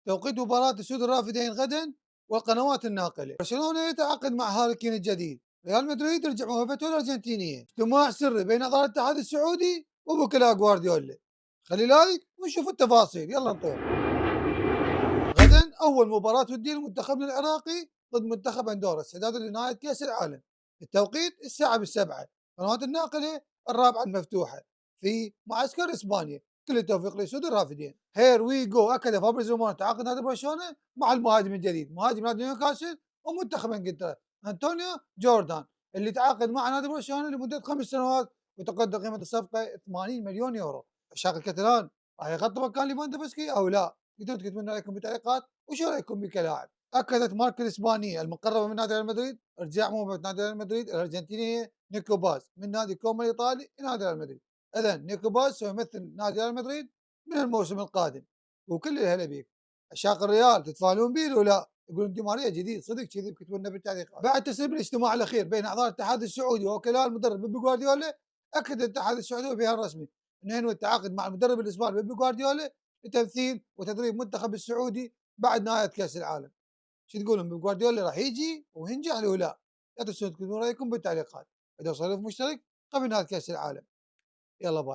توقيت مباراة السود الرافدين غدا والقنوات الناقلة. برشلونة يتعاقد مع هاري كين الجديد. ريال مدريد يرجع موهبته الأرجنتينية. اجتماع سري بين أعضاء الاتحاد السعودي ووكلاء جوارديولا. خلي لايك ونشوف التفاصيل. يلا نطير. غدا أول مباراة ودية لمنتخبنا العراقي ضد منتخب أندورا استعدادا لنهاية كأس العالم. التوقيت الساعة بالسبعة. قنوات الناقلة الرابعة المفتوحة في معسكر إسبانيا. كل التوفيق لسود الرافدين. هير وي جو. أكد فابريزو رومانو تعاقد نادي برشلونة مع المهاجم الجديد مهاجم نادي نيوكاسل ومنتخب انجلترا أنطونيو جوردان اللي تعاقد مع نادي برشلونة لمدة 5 سنوات وتقدر قيمة الصفقة 80 مليون يورو. عشاق الكتالان راح يغطي مكان ليفاندوفسكي أو لا؟ تقدرون تكتبون رايكم بالتعليقات وشو رايكم بي كلاعب. اكدت ماركا الاسبانيه المقربه من نادي ريال مدريد ارجاع موهبه نادي ريال مدريد الارجنتينيه نيكو باز من نادي كوما الايطالي لنادي ريال مدريد. اذا نيكو باز سيمثل نادي ريال مدريد من الموسم القادم وكل الهلا بيك. عشاق الريال تتفائلون بيه ولا؟ يقولون دي ماريا جديد صدق كذي اكتبوا لنا بالتعليقات. بعد تسريب الاجتماع الاخير بين اعضاء الاتحاد السعودي ووكلاء المدرب بيب جوارديولا اكد الاتحاد السعودي بها الرسمي انه ينوي التعاقد مع المدرب الاسباني بيب جوارديولا لتمثيل وتدريب منتخب السعودي بعد نهايه كاس العالم. شو تقولون بيب جوارديولا راح يجي وينجح ولا لا؟ لا تنسون تكتبون رايكم بالتعليقات. اذا وصل مشترك قبل نهايه كاس العالم. يلا باي.